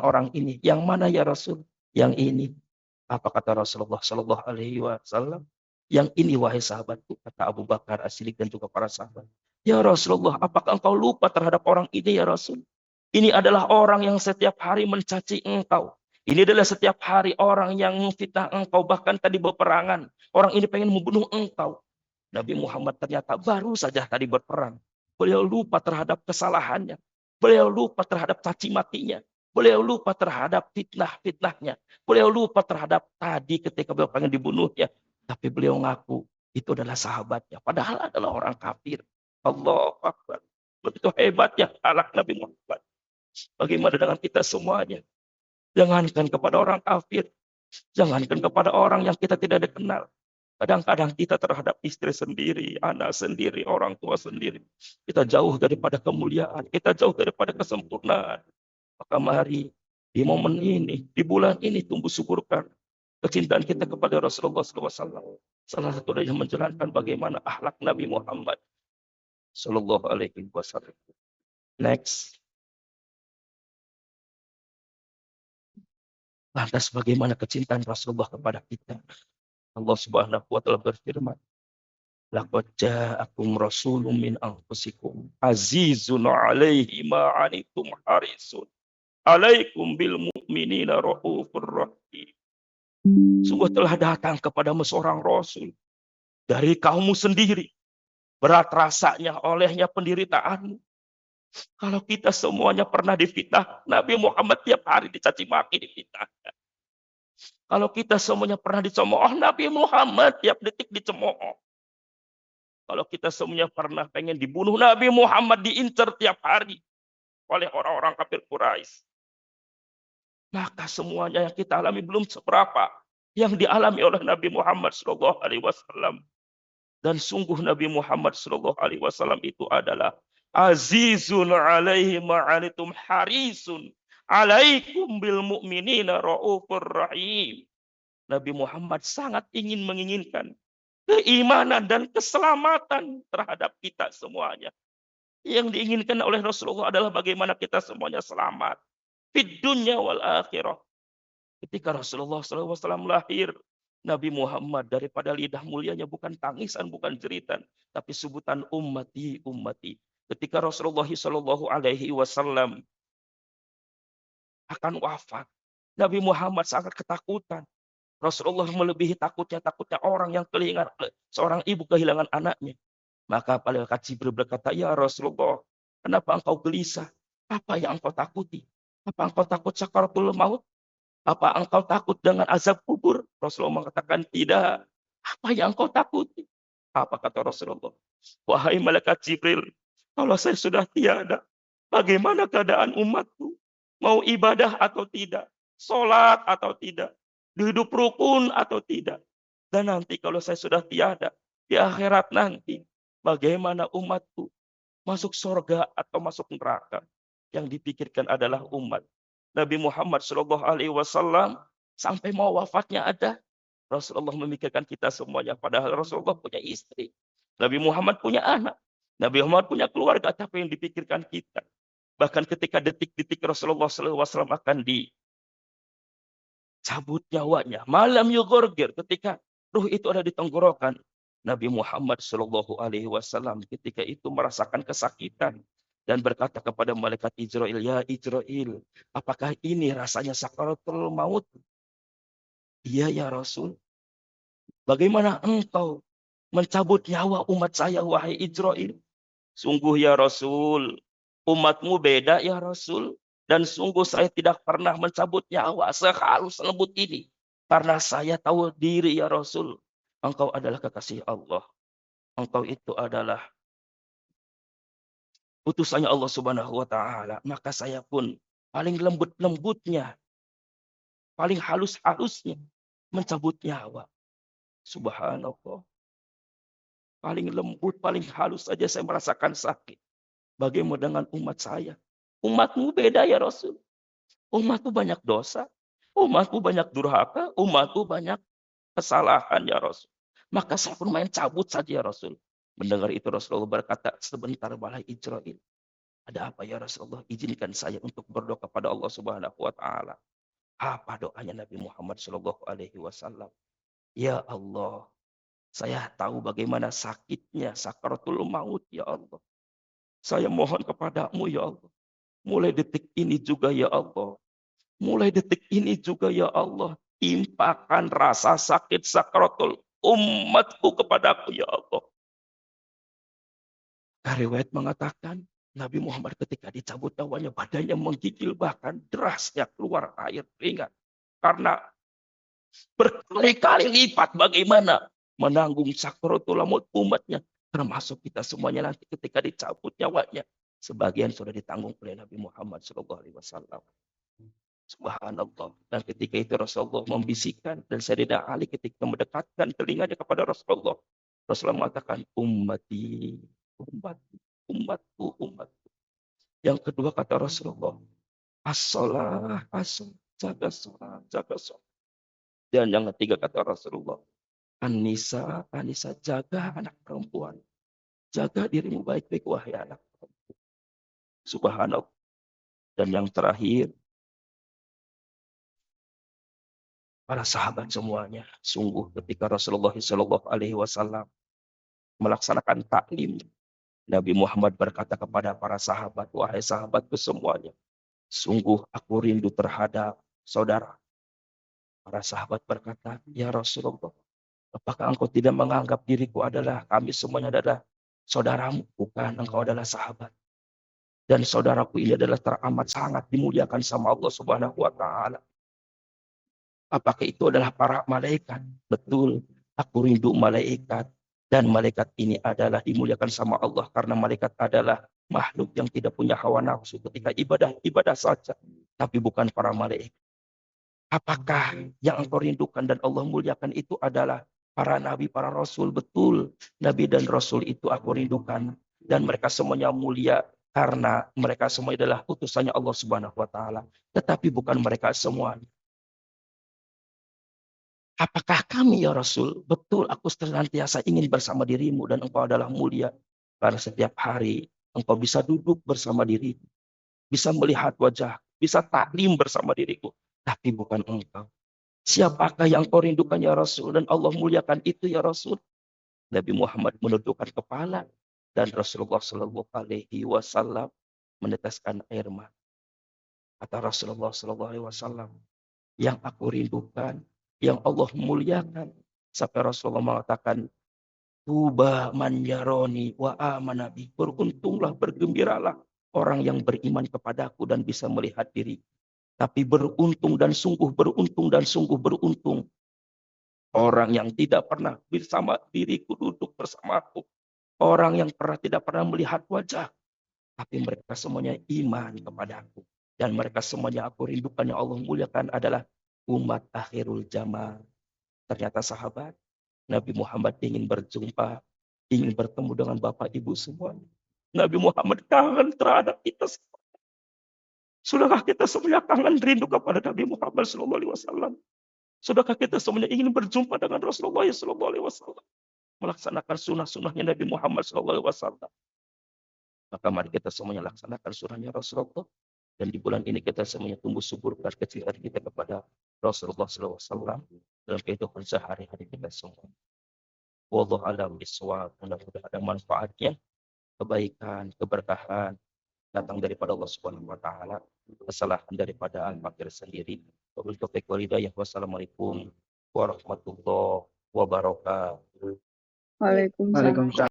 orang ini. Yang mana ya Rasul? Yang ini. Apa kata Rasulullah Shallallahu Alaihi Wasallam? Yang ini wahai sahabatku, kata Abu Bakar As-Siddiq dan juga para sahabat. Ya Rasulullah, apakah engkau lupa terhadap orang ini ya Rasul? Ini adalah orang yang setiap hari mencaci engkau. Ini adalah setiap hari orang yang memfitnah engkau, bahkan tadi berperangan. Orang ini pengen membunuh engkau. Nabi Muhammad ternyata baru saja tadi berperang. Beliau lupa terhadap kesalahannya. Beliau lupa terhadap caci makinya. Beliau lupa terhadap fitnah-fitnahnya. Beliau lupa terhadap tadi ketika beliau pengen dibunuhnya. Tapi beliau ngaku itu adalah sahabatnya. Padahal adalah orang kafir. Allahu Akbar. Begitu hebatnya akhlak Nabi Muhammad. Bagaimana dengan kita semuanya? Jangankan kepada orang kafir. Jangankan kepada orang yang kita tidak dikenal. Kadang-kadang kita terhadap istri sendiri, anak sendiri, orang tua sendiri. Kita jauh daripada kemuliaan. Kita jauh daripada kesempurnaan. Maka mari di momen ini, di bulan ini tumbuh syukurkan kecintaan kita kepada Rasulullah SAW. Salah satu yang menjalankan bagaimana akhlak Nabi Muhammad Sallallahu Alaihi Wasallam. Next. Lantas bagaimana kecintaan Rasulullah kepada kita? Allah Subhanahu wa taala berfirman, "Laqad ja'akum rasulun min anfusikum azizun 'alaihi ma 'anittum harisun 'alaikum bil mu'minina raufur rahim." Sungguh telah datang kepadamu seorang rasul dari kaummu sendiri. Berat rasanya olehnya penderitaanmu. Kalau kita semuanya pernah difitnah, Nabi Muhammad tiap hari dicaci maki, difitnah. Kalau kita semuanya pernah dicemooh, Nabi Muhammad tiap detik dicemooh. Kalau kita semuanya pernah pengen dibunuh, Nabi Muhammad diincar tiap hari oleh orang-orang kafir Quraisy. Maka semuanya yang kita alami belum seberapa yang dialami oleh Nabi Muhammad SAW. Dan sungguh Nabi Muhammad SAW itu adalah azizun alaihi ma'anitum harisun alaikum bil mu'minina raufur rahim. Nabi Muhammad sangat menginginkan keimanan dan keselamatan terhadap kita semuanya. Yang diinginkan oleh Rasulullah adalah bagaimana kita semuanya selamat. Fid dunya wal akhirah. Ketika Rasulullah SAW lahir, Nabi Muhammad daripada lidah mulianya bukan tangisan, bukan jeritan, tapi sebutan ummati, ummati. Ketika Rasulullah SAW akan wafat, Nabi Muhammad sangat ketakutan. Rasulullah melebihi takutnya orang yang kehilangan, seorang ibu kehilangan anaknya. Maka malaikat Jibril berkata, "Ya Rasulullah, kenapa engkau gelisah? Apa yang engkau takuti? Apa engkau takut sakaratul maut? Apa engkau takut dengan azab kubur?" Rasulullah mengatakan, "Tidak." "Apa yang engkau takuti?" Apa kata Rasulullah? "Wahai malaikat Jibril, kalau saya sudah tiada, bagaimana keadaan umatku? Mau ibadah atau tidak? Sholat atau tidak? Hidup rukun atau tidak? Dan nanti kalau saya sudah tiada, di akhirat nanti, bagaimana umatku? Masuk surga atau masuk neraka?" Yang dipikirkan adalah umat. Nabi Muhammad SAW sampai mau wafatnya ada. Rasulullah memikirkan kita semuanya. Padahal Rasulullah punya istri. Nabi Muhammad punya anak. Nabi Muhammad punya keluarga. Tapi yang dipikirkan kita. Bahkan ketika detik-detik Rasulullah SAW akan dicabut nyawanya. Malam yugorgir, ketika ruh itu ada di tenggorokan. Nabi Muhammad SAW ketika itu merasakan kesakitan. Dan berkata kepada malaikat Israel, "Ya Israel, apakah ini rasanya sakaratul maut?" "Iya ya Rasul." "Bagaimana engkau mencabut nyawa umat saya, wahai Israel?" "Sungguh ya Rasul, umatmu beda ya Rasul. Dan sungguh saya tidak pernah mencabut nyawa sehalus lembut ini. Karena saya tahu diri ya Rasul, engkau adalah kekasih Allah. Engkau itu adalah utusannya Allah Subhanahu wa taala, maka saya pun paling lembut-lembutnya, paling halus-halusnya mencabut nyawa." Subhanallah. Paling lembut, paling halus saja saya merasakan sakit. Bagaimana dengan umat saya? "Umatmu beda ya Rasul. Umatmu banyak dosa. Umatmu banyak durhaka. Umatmu banyak kesalahan ya Rasul. Maka saya pun main cabut saja ya Rasul." Mendengar itu Rasulullah berkata, "Sebentar wahai Israil. Ada apa ya Rasulullah? Izinkan saya untuk berdoa kepada Allah Subhanahu wa taala. Apa doanya Nabi Muhammad Shallallahu alaihi wasallam? Ya Allah, saya tahu bagaimana sakitnya sakaratul maut ya Allah. Saya mohon kepadamu ya Allah. Mulai detik ini juga ya Allah. Mulai detik ini juga ya Allah. Timpakan rasa sakit sakaratul umatku kepadaku ya Allah. Riwayat mengatakan Nabi Muhammad ketika dicabut nyawanya badannya menggigil bahkan derasnya keluar air keringat. Karena berkali-kali lipat bagaimana menanggung sakaratul maut umatnya. Termasuk kita semuanya nanti ketika dicabut nyawanya. Sebagian sudah ditanggung oleh Nabi Muhammad SAW. Subhanallah. Dan ketika itu Rasulullah membisikkan dan Sayyidina Ali ketika mendekatkan telinganya kepada Rasulullah. Rasulullah mengatakan ummati, ummati, umatku, umatku. Yang kedua kata Rasulullah, as-shalah, as-shalah, jaga sholat, jaga sholat. Dan yang ketiga kata Rasulullah, Anissa, Anissa, jaga anak perempuan. Jaga dirimu baik-baik wahai anak perempuan. Subhanallah. Dan yang terakhir, para sahabat semuanya, sungguh ketika Rasulullah SAW melaksanakan taklim, Nabi Muhammad berkata kepada para sahabat, wahai sahabatku semuanya, sungguh aku rindu terhadap saudara. Para sahabat berkata, ya Rasulullah, apakah engkau tidak menganggap diriku adalah, kami semuanya adalah saudaramu? Bukan, engkau adalah sahabat. Dan saudaraku ini adalah teramat sangat dimuliakan sama Allah Subhanahu wa taala. Apakah itu adalah para malaikat? Betul, aku rindu malaikat. Dan malaikat ini adalah dimuliakan sama Allah karena malaikat adalah makhluk yang tidak punya hawa nafsu ketika ibadah saja. Tapi bukan para malaikat. Apakah yang engkau rindukan dan Allah muliakan itu adalah para nabi, para rasul? Betul, nabi dan rasul itu aku rindukan. Dan mereka semuanya mulia karena mereka semua adalah utusannya Allah Subhanahu wa taala. Tetapi bukan mereka semua. Apakah kami ya Rasul? Betul, aku senantiasa ingin bersama dirimu dan engkau adalah mulia. Karena setiap hari engkau bisa duduk bersama diriku. Bisa melihat wajah, bisa taklim bersama diriku. Tapi bukan engkau. Siapakah yang kau rindukan ya Rasul? Dan Allah muliakan itu ya Rasul. Nabi Muhammad menundukkan kepala. Dan Rasulullah SAW meneteskan air mata. Kata Rasulullah SAW, yang aku rindukan, yang Allah muliakan. Sampai Rasulullah mengatakan, Tuba man yaroni wa amanabi. Beruntunglah, bergembiralah orang yang beriman kepadaku dan bisa melihat diri. Tapi beruntung dan sungguh beruntung dan sungguh beruntung orang yang tidak pernah bersama diriku duduk bersamaku. Orang yang tidak pernah melihat wajah. Tapi mereka semuanya iman kepadaku. Dan mereka semuanya aku rindukan yang Allah muliakan adalah umat akhirul zaman. Ternyata sahabat, Nabi Muhammad ingin berjumpa, ingin bertemu dengan Bapak Ibu semuanya. Nabi Muhammad kangen terhadap kita semua. Sudahkah kita semuanya kangen rindu kepada Nabi Muhammad SAW? Sudahkah kita semuanya ingin berjumpa dengan Rasulullah SAW? Melaksanakan sunnah-sunnahnya Nabi Muhammad SAW. Maka mari kita semuanya laksanakan sunnahnya Rasulullah. Dan di bulan ini kita semuanya tumbuh subur kecintaan kita kepada Rasulullah SAW dalam kehidupan sehari-hari kita semua. Wallahu a'lam bishawab. Mudah-mudahan ada manfaatnya, kebaikan, keberkahan datang daripada Allah Subhanahu wa taala, kesalahan daripada al-fakir sendiri. Wabillahi taufiq wal hidayah. Wassalamualaikum warahmatullahi wabarakatuh. Waalaikumsalam.